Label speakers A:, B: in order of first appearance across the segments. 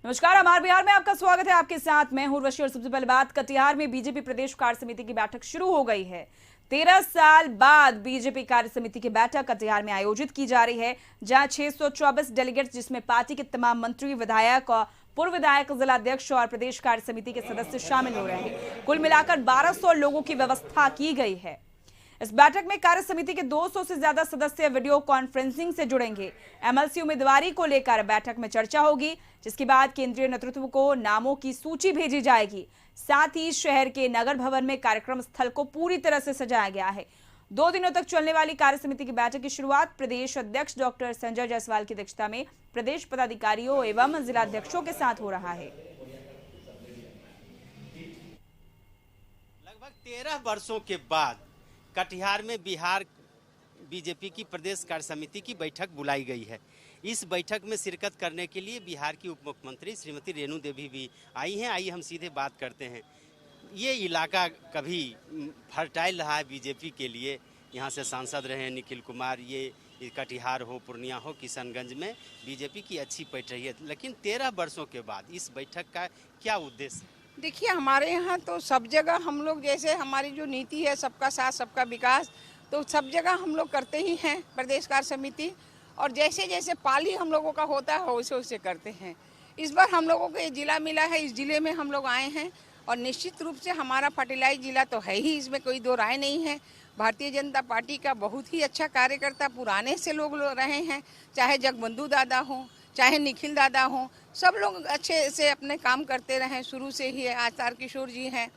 A: नमस्कार, हमारे बिहार में आपका स्वागत है। आपके साथ मैं हूं उर्वशी और सबसे पहले बात कटिहार में बीजेपी प्रदेश कार्य समिति की बैठक शुरू हो गई है। 13 साल बाद बीजेपी कार्य समिति की बैठक कटिहार में आयोजित की जा रही है, जहां 624 डेलीगेट्स जिसमें पार्टी के तमाम मंत्री, विधायक और पूर्व विधायक, जिलाध्यक्ष और प्रदेश कार्य समिति के सदस्य शामिल हो रहे हैं। कुल मिलाकर 1200 लोगों की व्यवस्था की गई है। इस बैठक में कार्य समिति के 200 से ज्यादा सदस्य वीडियो कॉन्फ्रेंसिंग से जुड़ेंगे। एमएलसी उम्मीदवारी को लेकर बैठक में चर्चा होगी, जिसके बाद केंद्रीय नेतृत्व को नामों की सूची भेजी जाएगी। साथ ही शहर के नगर भवन में कार्यक्रम स्थल को पूरी तरह से सजाया गया है। 2 दिनों तक चलने वाली कार्य समिति की बैठक की शुरुआत प्रदेश अध्यक्ष डॉक्टर संजय जायसवाल की अध्यक्षता में प्रदेश पदाधिकारियों एवं जिलाध्यक्षों के साथ हो रहा है।
B: लगभग 13 वर्षों के बाद कटिहार में बिहार बीजेपी की प्रदेश कार्य समिति की बैठक बुलाई गई है। इस बैठक में शिरकत करने के लिए बिहार की उप मुख्यमंत्री श्रीमती रेणु देवी भी आई हैं। आइए हम सीधे बात करते हैं। ये इलाका कभी फर्टाइल रहा है बीजेपी के लिए। यहाँ से सांसद रहे हैं निखिल कुमार। ये कटिहार हो, पूर्णिया हो, किशनगंज में बीजेपी की अच्छी पैठ रही है। लेकिन 13 वर्षों के बाद इस बैठक का क्या उद्देश्य?
C: देखिए, हमारे यहाँ तो सब जगह हम लोग, जैसे हमारी जो नीति है सबका साथ सबका विकास, तो सब जगह हम लोग करते ही हैं प्रदेश कार्य समिति। और जैसे जैसे पाली हम लोगों का होता है वैसे वैसे करते हैं। इस बार हम लोगों को ये जिला मिला है, इस जिले में हम लोग आए हैं और निश्चित रूप से हमारा फर्टिलाइज जिला तो है ही, इसमें कोई दो राय नहीं है। भारतीय जनता पार्टी का बहुत ही अच्छा कार्यकर्ता पुराने से लोग रहे हैं, चाहे जगबंधु दादा हों, चाहे निखिल दादा हों, सब लोग अच्छे से अपने काम करते रहे शुरू से ही। आज तारकिशोर जी हैं,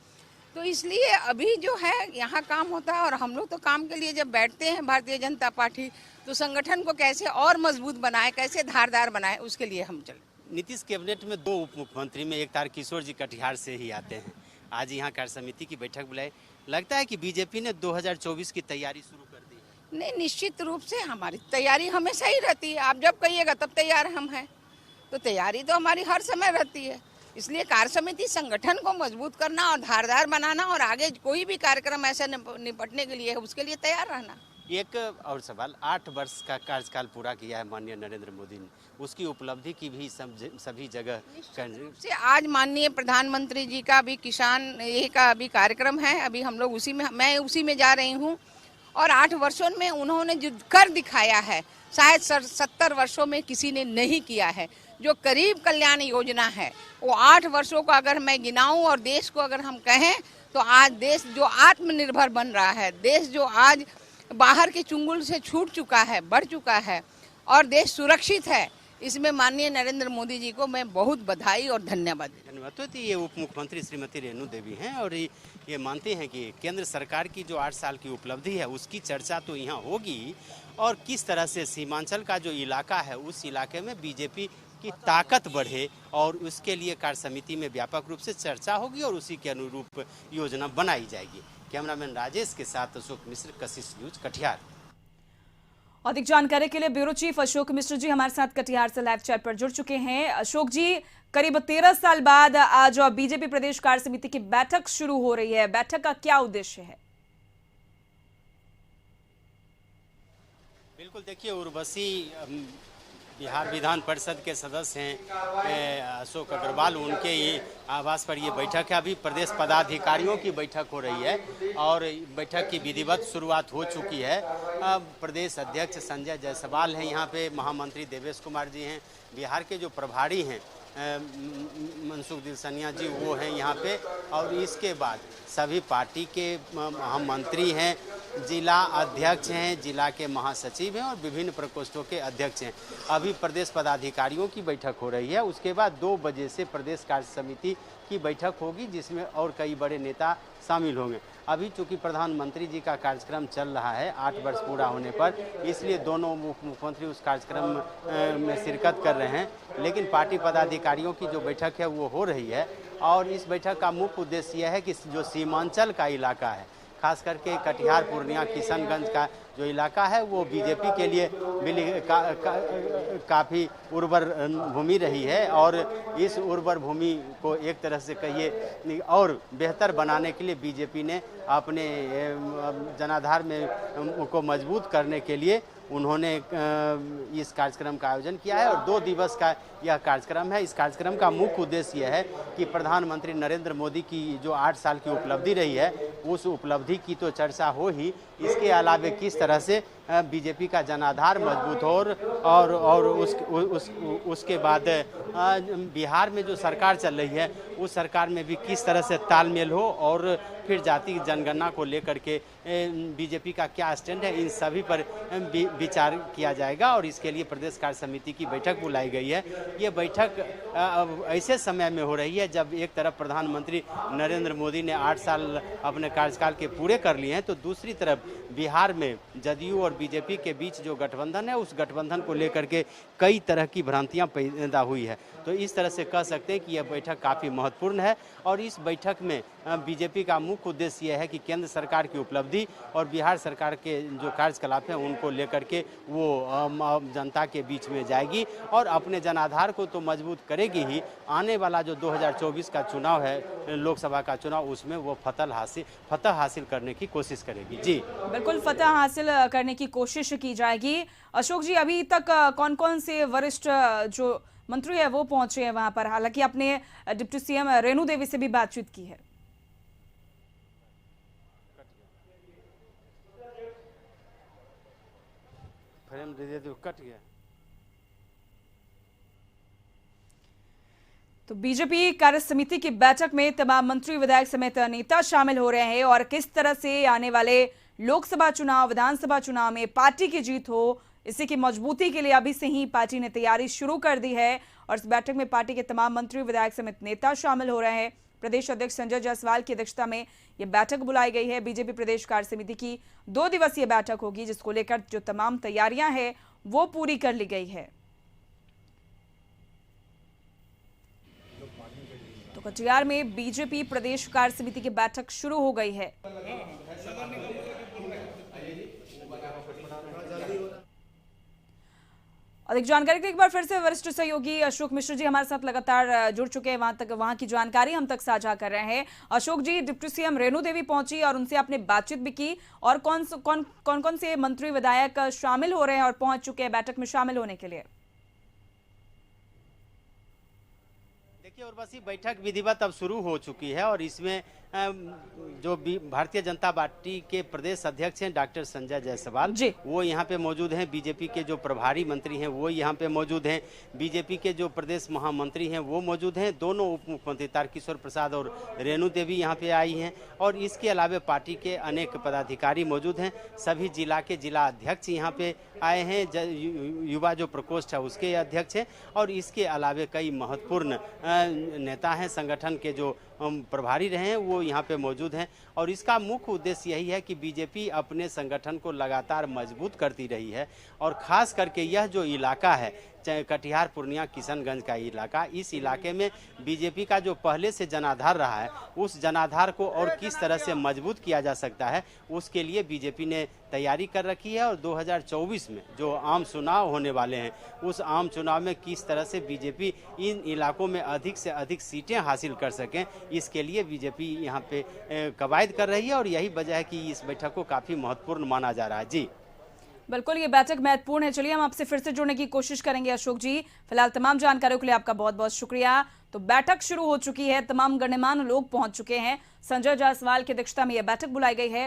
C: तो इसलिए अभी जो है यहाँ काम होता है। और हम लोग तो काम के लिए जब बैठते हैं भारतीय जनता पार्टी, तो संगठन को कैसे और मजबूत बनाए, कैसे धारदार बनाए, उसके लिए हम चले।
B: नीतीश कैबिनेट में 2 उप मुख्यमंत्री में एक तारकिशोर जी कटिहार से ही आते हैं। आज यहाँ कार्य समिति की बैठक बुलाई। लगता है कि बीजेपी ने 2024 की तैयारी शुरू कर दी है?
C: नहीं, निश्चित रूप से हमारी तैयारी हमेशा ही रहती है। आप जब कहिएगा तब तैयार हम हैं, तो तैयारी तो हमारी हर समय रहती है। इसलिए कार्य समिति संगठन को मजबूत करना और धारदार बनाना और आगे कोई भी कार्यक्रम ऐसा निपटने के लिए है, उसके लिए तैयार रहना।
B: एक और सवाल, 8 वर्ष का कार्यकाल पूरा किया है माननीय नरेंद्र मोदी ने, उसकी उपलब्धि की भी सभी जगह
C: से आज माननीय प्रधानमंत्री जी का भी किसान ये का अभी कार्यक्रम है। अभी हम लोग मैं उसी में जा रही हूँ। और 8 वर्षों में उन्होंने जो कर दिखाया है, शायद 70 वर्षों में किसी ने नहीं किया है। जो गरीब कल्याण योजना है वो 8 वर्षों को अगर मैं गिनाऊं और देश को अगर हम कहें, तो आज देश जो आत्मनिर्भर बन रहा है, देश जो आज बाहर के चुंगल से छूट चुका है, बढ़ चुका है और देश सुरक्षित है, इसमें माननीय नरेंद्र मोदी जी को मैं बहुत बधाई और धन्यवाद।
B: तो ये उप मुख्यमंत्री श्रीमती रेणु देवी हैं और ये मानते हैं कि केंद्र सरकार की जो 8 साल की उपलब्धि है उसकी चर्चा तो यहाँ होगी। और किस तरह से सीमांचल का जो इलाका है उस इलाके में बीजेपी की ताकत बढ़े और उसके लिए कार्य समिति में व्यापक रूप से चर्चा होगी और उसी के अनुरूप योजना बनाई जाएगी। कैमरामैन राजेश के साथ अशोक मिश्र, कशिश न्यूज, कटिहार।
A: अधिक जानकारी के लिए ब्यूरो चीफ अशोक मिश्र जी हमारे साथ कटिहार से लाइव चैट पर जुड़ चुके हैं। अशोक जी, करीब 13 साल बाद आज बीजेपी प्रदेश कार्य समिति की बैठक शुरू हो रही है। बैठक का क्या उद्देश्य है?
B: बिल्कुल, देखिए उर्वशी, बिहार विधान परिषद के सदस्य हैं अशोक अग्रवाल, उनके ये आवास पर ये बैठक है। अभी प्रदेश पदाधिकारियों की बैठक हो रही है और बैठक की विधिवत शुरुआत हो चुकी है। प्रदेश अध्यक्ष संजय जायसवाल हैं यहाँ पे, महामंत्री देवेश कुमार जी हैं, बिहार के जो प्रभारी हैं मनसुख दिलसनिया जी वो हैं यहाँ पे, और इसके बाद सभी पार्टी के महामंत्री हैं, जिला अध्यक्ष हैं, जिला के महासचिव हैं और विभिन्न प्रकोष्ठों के अध्यक्ष हैं। अभी प्रदेश पदाधिकारियों की बैठक हो रही है। उसके बाद 2 बजे से प्रदेश कार्य समिति की बैठक होगी, जिसमें और कई बड़े नेता शामिल होंगे। अभी चूंकि प्रधानमंत्री जी का कार्यक्रम चल रहा है 8 वर्ष पूरा होने पर, इसलिए दोनों उप मुख्यमंत्री उस कार्यक्रम में शिरकत कर रहे हैं। लेकिन पार्टी पदाधिकारियों की जो बैठक है वो हो रही है और इस बैठक का मुख्य उद्देश्य यह है कि जो सीमांचल का इलाका है, खास करके कटिहार, पूर्णिया, किशनगंज का जो इलाका है वो बीजेपी के लिए काफ़ी उर्वर भूमि रही है और इस उर्वर भूमि को एक तरह से कहिए और बेहतर बनाने के लिए बीजेपी ने अपने जनाधार में को मजबूत करने के लिए उन्होंने इस कार्यक्रम का आयोजन किया है और 2 दिवस का यह कार्यक्रम है। इस कार्यक्रम का मुख्य उद्देश्य यह है कि प्रधानमंत्री नरेंद्र मोदी की जो 8 साल की उपलब्धि रही है, उस उपलब्धि की तो चर्चा हो ही, इसके अलावे किस तरह से बीजेपी का जनाधार मजबूत हो और उसके बाद बिहार में जो सरकार चल रही है उस सरकार में भी किस तरह से तालमेल हो और फिर जाति जनगणना को लेकर के बीजेपी का क्या स्टैंड है, इन सभी पर विचार किया जाएगा और इसके लिए प्रदेश कार्य समिति की बैठक बुलाई गई है। ये बैठक ऐसे समय में हो रही है जब एक तरफ प्रधानमंत्री नरेंद्र मोदी ने 8 साल अपने कार्यकाल के पूरे कर लिए हैं, तो दूसरी तरफ बिहार में जदयू और बीजेपी के बीच जो गठबंधन है उस गठबंधन को लेकर के कई तरह की भ्रांतियां पैदा हुई है। तो इस तरह से कह सकते हैं कि यह बैठक काफ़ी महत्वपूर्ण है और इस बैठक में बीजेपी का मुख्य उद्देश्य यह है कि केंद्र सरकार की उपलब्धि और बिहार सरकार के जो कार्यकलाप हैं उनको लेकर के वो जनता के बीच में जाएगी और अपने जनाधार को तो मजबूत करेगी ही, आने वाला जो 2024 का चुनाव है, लोकसभा का चुनाव, उसमें वो फतह हासिल करने की कोशिश करेगी। जी
A: बिल्कुल, फतह हासिल करने की कोशिश की जाएगी। अशोक जी, अभी तक कौन कौन से वरिष्ठ जो मंत्री है वो पहुंचे हैं वहां पर? हालांकि आपने डिप्टी सीएम रेणु देवी से भी बातचीत की है।
B: फ्रेम दे दो, कट गया।
A: तो बीजेपी कार्य समिति की बैठक में तमाम मंत्री, विधायक समेत नेता शामिल हो रहे हैं और किस तरह से आने वाले लोकसभा चुनाव, विधानसभा चुनाव में पार्टी की जीत हो, इसी की मजबूती के लिए अभी से ही पार्टी ने तैयारी शुरू कर दी है और इस बैठक में पार्टी के तमाम मंत्री, विधायक समेत नेता शामिल हो रहे हैं। प्रदेश अध्यक्ष संजय जायसवाल की अध्यक्षता में यह बैठक बुलाई गई है। बीजेपी प्रदेश कार्य समिति की 2 दिवसीय बैठक होगी, जिसको लेकर जो तमाम तैयारियां हैं वो पूरी कर ली गई है। तो कटिहार में बीजेपी प्रदेश कार्य समिति की बैठक शुरू हो गई है। अधिक जानकारी के लिए एक बार फिर से वरिष्ठ सहयोगी अशोक मिश्र जी हमारे साथ लगातार जुड़ चुके हैं, वहां की जानकारी हम तक साझा कर रहे हैं। अशोक जी, डिप्टी सीएम रेणु देवी पहुंची और उनसे आपने बातचीत भी की, और कौन से मंत्री, विधायक शामिल हो रहे हैं और पहुंच चुके हैं बैठक में शामिल होने के लिए?
B: देखिए उर्वशी, बैठक विधिवत अब शुरू हो चुकी है और इसमें जो भारतीय जनता पार्टी के प्रदेश अध्यक्ष हैं डॉक्टर संजय जायसवाल, वो यहाँ पे मौजूद हैं। बीजेपी के जो प्रभारी मंत्री हैं वो यहाँ पे मौजूद हैं। बीजेपी के जो प्रदेश महामंत्री हैं वो मौजूद हैं। दोनों उप मुख्यमंत्री तारकिशोर प्रसाद और रेणु देवी यहाँ पे आई हैं और इसके अलावा पार्टी के अनेक पदाधिकारी मौजूद हैं। सभी जिला के जिला अध्यक्ष यहाँ पे आए हैं, युवा जो प्रकोष्ठ है उसके अध्यक्ष हैं और इसके अलावा कई महत्वपूर्ण नेता हैं, संगठन के जो प्रभारी रहे हैं वो यहाँ पे मौजूद हैं और इसका मुख्य उद्देश्य यही है कि बीजेपी अपने संगठन को लगातार मजबूत करती रही है और खास करके यह जो इलाका है, चाहे कटिहार, पूर्णिया, किशनगंज का इलाका, इस इलाके में बीजेपी का जो पहले से जनाधार रहा है उस जनाधार को और किस तरह से मजबूत किया जा सकता है उसके लिए बीजेपी ने तैयारी कर रखी है और 2024 में जो आम चुनाव होने वाले हैं उस आम चुनाव में किस तरह से बीजेपी इन इलाकों में अधिक से अधिक सीटें हासिल कर सकें, इसके लिए बीजेपी यहाँ पे कवायद कर रही है और यही वजह है कि इस बैठक को काफ़ी महत्वपूर्ण माना जा रहा है। जी
A: बिल्कुल, ये बैठक महत्वपूर्ण है। चलिए हम आपसे फिर से जुड़ने की कोशिश करेंगे अशोक जी। फिलहाल तमाम जानकारियों के लिए आपका बहुत बहुत शुक्रिया। तो बैठक शुरू हो चुकी है, तमाम गणमान्य लोग पहुंच चुके हैं। संजय जायसवाल की अध्यक्षता में यह बैठक बुलाई गई है।